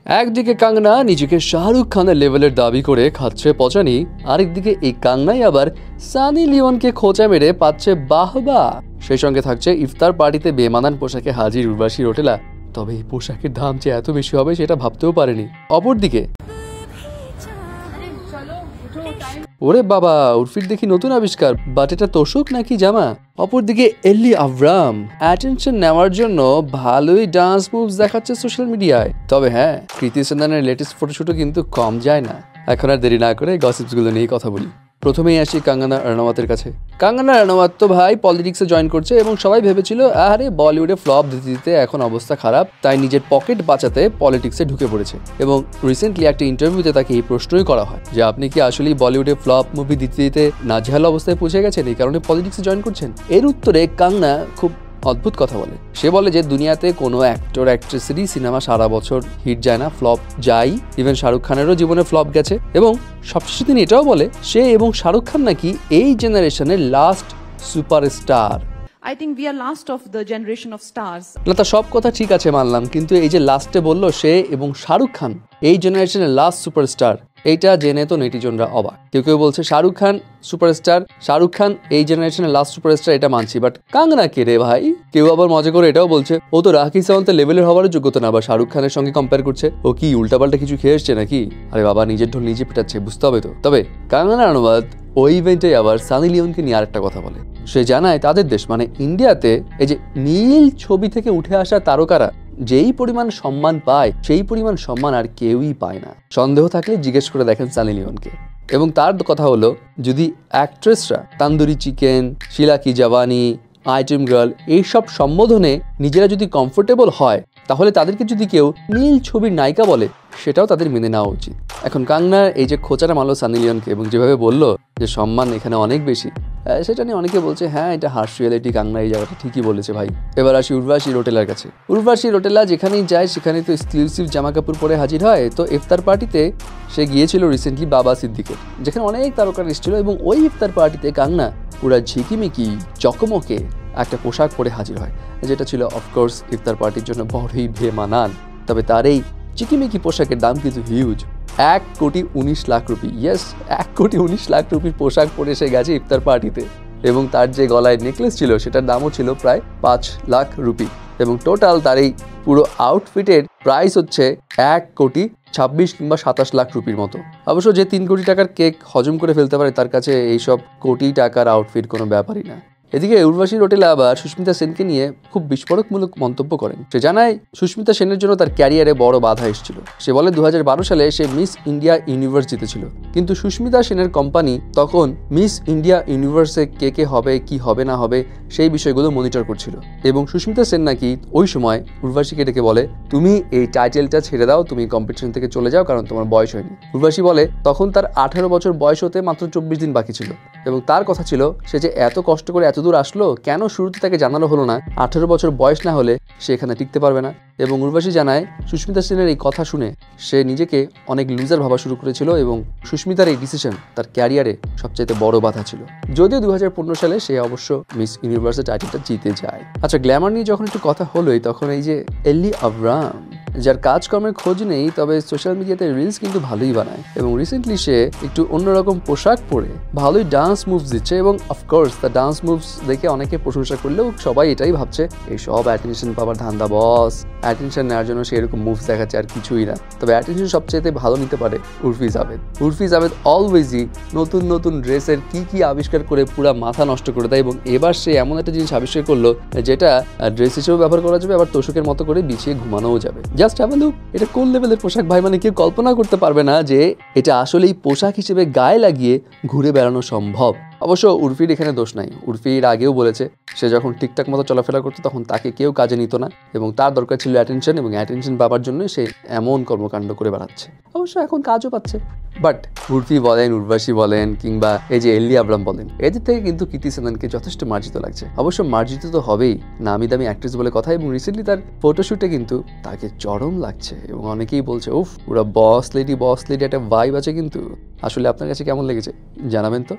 একদিকে কাঙ্গনা নিজেকে শাহরুখ খানের লেভেলের দাবি করে খাচ্ছে পচানি, আরেকদিকে এই কাঙ্গনাই আবার সানি লিওনকে খোঁচা মেরে পাচ্ছে বাহবা। সেই সঙ্গে থাকছে ইফতার পার্টিতে বেমানান পোশাকে হাজির উর্বশী রোটেলা। তবে এই পোশাকের দাম যে এত বেশি হবে সেটা ভাবতেও পারেনি। অপরদিকে ওরে বাবা, উর্ফির দেখি নতুন আবিষ্কার, বাট এটা তোষক নাকি জামা। অপরদিকে এল্লি আভরাম অ্যাটেনশন নেওয়ার জন্য ভালোই ডান্স মুভস দেখাচ্ছে সোশ্যাল মিডিয়ায়। তবে হ্যাঁ, কৃতি সেননের লেটেস্ট ফটোশুটও কিন্তু কম যায় না। এখন আর দেরি না করে গসিপস গুলো নিয়ে কথা বলি। প্রথমেই আসি কাঙ্গনা রানাওয়াতের কাছে। কাঙ্গনা রানাওয়াত তো ভাই পলিটিক্সে জয়েন করছে এবং সবাই ভেবেছিল আরে বলিউডে ফ্লপ দিতে দিতে এখন অবস্থা খারাপ, তাই নিজের পকেট বাঁচাতে পলিটিক্সে ঢুকে পড়েছে। এবং রিসেন্টলি একটা ইন্টারভিউতে তাকে এই প্রশ্নই করা হয় যে আপনি কি আসলেই বলিউডে ফ্লপ মুভি দিতে দিতে নাজেহাল অবস্থায় পৌঁছে গেছেন, এই কারণে পলিটিক্সে জয়েন করছেন? এর উত্তরে কাঙ্গনা খুব অদ্ভুত কথা বলে। সে বলে যে দুনিয়াতে কোনো অ্যাক্টর অ্যাক্ট্রেসেরই সিনেমা সারা বছর হিট যায় না, ফ্লপ যায়। ইভেন শাহরুখ খানেরও জীবনে ফ্লপ গেছে। এবং সবশেষে তিনি এটাও বলে সে এবং শাহরুখ খান নাকি এই জেনারেশনের last superstar. I think we are last of the generation of stars. না, তা সব কথা ঠিক আছে মানলাম, কিন্তু এই যে লাস্টে বললো সে এবং শাহরুখ খান এই জেনারেশনের লাস্ট সুপারস্টার, এইটা জেনে তো নেটিজনরা অবাক। কেউ কেউ বলছে শাহরুখ খান সুপারস্টার, শাহরুখ খান এই জেনারেশনের লাস্ট সুপারস্টার, এটা মানছি, বাট কাঙ্গনা কে রে ভাই? কেউ আবার মজা করে এটাও বলছে ও তো রাখি সাওয়ান্তের লেভেলের হওয়ারও যোগ্যতা না, বা শাহরুখ খানের সঙ্গে কম্পেয়ার করছে। ও কি উল্টাপাল্টা কিছু খেয়ে এসছে নাকি? আরে বাবা, নিজের ঢোল নিজে পেটাচ্ছে, বুঝতে হবে তো। তবে কাঙ্গনা রানাওয়াত ওই ইভেন্টে আবার সানি লিওনকে নিয়ে আরেকটা কথা বলে। সে জানায় তাদের দেশ মানে ইন্ডিয়াতে এই যে নীল ছবি থেকে উঠে আসা তারকারা যেই পরিমাণ সম্মান পায় সেই পরিমাণ সম্মান আর কেউই পায় না। সন্দেহ থাকলে জিজ্ঞেস করে দেখেন সানি লিওনকে। এবং তার কথা হলো, যদি অ্যাক্ট্রেসরা তান্দুরি চিকেন, শিলা কি জওয়ানি, আইটেম গার্ল এইসব সম্বোধনে নিজেরা যদি কমফোর্টেবল হয়, তাহলে তাদেরকে যদি কেউ নীল ছবির নায়িকা বলে সেটাও তাদের মেনে নেওয়া উচিত। এখন কাঙ্গনার এই যে খোঁচাটা মারলো সানি লিওনকে এবং যেভাবে বললো যে সম্মান এখানে অনেক বেশি, সেটা নিয়ে অনেকে বলছে হ্যাঁ এটা হার্শ রিয়েলিটি, কাঙ্গনা এই জায়গাটা ঠিকই বলেছে ভাই। এবার আসি উর্বশী রোটেলার কাছে। উর্বশী রোটেলা যেখানেই যায় সেখানেই তো এক্সক্লুসিভ জামা কাপড় পরে হাজির হয়। তো ইফতার পার্টিতে সে গিয়েছিল রিসেন্টলি বাবা সিদ্দিকের, যেখানে অনেক তারকারা এসেছিল এবং ওই ইফতার পার্টিতে কাঙ্গনা পুরা ঝিকিমিকি চকমকে একটা পোশাক পরে হাজির হয়, যেটা ছিল অফকোর্স ইফতার পার্টির জন্য বড়ই বেমানান। তবে তার এই চিকিমিকি পোশাকের দাম কিন্তু হিউজ, 1,19,00,000 রুপি। ইয়েস, 1,19,00,000 রুপির পোশাক পরে সে গেছে ইফতার পার্টিতে। এবং তার যে গলায় নেকলেস ছিল সেটার দামও ছিল প্রায় 5,00,000 রুপি। এবং টোটাল তার এই পুরো আউটফিটের প্রাইস হচ্ছে 1,26,00,000 কিংবা 27,00,000 রুপির মতো। অবশ্য যে 3 কোটি টাকার কেক হজম করে ফেলতে পারে তার কাছে এইসব কোটি টাকার আউটফিট কোনো ব্যাপারই না। এদিকে উর্বশী রোটেলা আবার সুস্মিতা সেনকে নিয়ে খুব বিস্ফোরকমূলক মন্তব্য করেন। সে জানায় সুস্মিতা সেনের জন্য তার ক্যারিয়ারে বড় বাধা এসেছিল। সে বলে 2012 সালে সে মিস ইন্ডিয়া ইউনিভার্স জিতেছিল, কিন্তু সুস্মিতা সেনের কোম্পানি তখন মিস ইন্ডিয়া ইউনিভার্সে কে হবে কি হবে না হবে সেই বিষয়গুলো মনিটর করছিল। এবং সুস্মিতা সেন নাকি ওই সময় উর্বশীকে ডেকে বলে তুমি এই টাইটেলটা ছেড়ে দাও, তুমি কম্পিটিশন থেকে চলে যাও, কারণ তোমার বয়স হয়নি। উর্বশী বলে তখন তার 18 বছর বয়স হতে মাত্র 24 দিন বাকি ছিল এবং তার কথা ছিল সে যে এত কষ্ট করে এত দূর আসলো, কেন শুরুতে তাকে জানানো হলো না 18 বছর বয়স না হলে সে এখানে টিকতে পারবে না। এবং উর্বশী জানায় সুস্মিতা সেনের এই কথা শুনে সে নিজেকে অনেক লুজার ভাবা শুরু করেছিল এবং সুস্মিতার এই ডিসিশন তার ক্যারিয়ারে সবচাইতে বড় বাধা ছিল। যদিও 2015 সালে সে অবশ্য মিস ইউনিভার্সের টাইটেলটা জিতে যায়। আচ্ছা, গ্ল্যামার নিয়ে যখন একটু কথা হলোই তখন এই যে এল্লি আভরাম, যার কাজকর্মের খোঁজ নেই তবে সোশ্যাল মিডিয়াতে রিলস কিন্তু ভালোই বানায় এবং রিসেন্টলি সে একটু অন্যরকম পোশাক পরে ভালোই ডান্স মুভস দিচ্ছে এবং অফকোর্স তার ডান্স মুভস দেখে অনেকে প্রশংসা করলেও সবাই এটাই ভাবছে এই সব অ্যাটেনশন পাওয়ার ধান্দা বস, অ্যাটেনশন নেওয়ার জন্য সে এরকম মুভস দেখাচ্ছে আর কিছুই না। তবে অ্যাটেনশন সবচেয়ে ভালো নিতে পারে উর্ফি জাভেদ। উর্ফি জাভেদ অলওয়েজই নতুন নতুন ড্রেসের কি আবিষ্কার করে পুরো মাথা নষ্ট করে দেয় এবং এবার সে এমন একটা জিনিস আবিষ্কার করলো যেটা ড্রেস হিসেবেও ব্যবহার করা যাবে, আবার তোষকের মতো করে বিছিয়ে ঘুমানোও যাবে। জাস্ট হ্যাভ আ লুক, এটা কোন লেভেলের পোশাক ভাই, মানে কেউ কল্পনা করতে পারবে না যে এটা আসলেই পোশাক হিসেবে গায়ে লাগিয়ে ঘুরে বেড়ানো সম্ভব। অবশ্য উর্ফির এখানে দোষ নাই। উর্ফির আগেও বলেছে সে যখন ঠিকঠাক মতো চলাফেরা করতো তখন তাকে কেউ কাজে নিত না এবং তার দরকার ছিল অ্যাটেনশন, এবং অ্যাটেনশন পাওয়ার জন্য সে এমন কর্মকাণ্ড করে বেড়াচ্ছে। অবশ্য এখন কাজও পাচ্ছে। বাট উর্ফি বলেন, উর্বশী বলেন কিংবা এই যে এল্লি আভরাম বলেন, এদের থেকে কিন্তু কৃতি সেননকে যথেষ্ট মার্জিত লাগছে। অবশ্য মার্জিত তো হবেই, নামি দামি অ্যাক্ট্রেস বলে কথা। এবং রিসেন্টলি তার ফটোশুটে কিন্তু তাকে চরম লাগছে এবং অনেকেই বলছে উফ পুরো বস লেডি একটা ভাইব আছে। কিন্তু আসলে আপনার কাছে কেমন লেগেছে জানাবেন তো।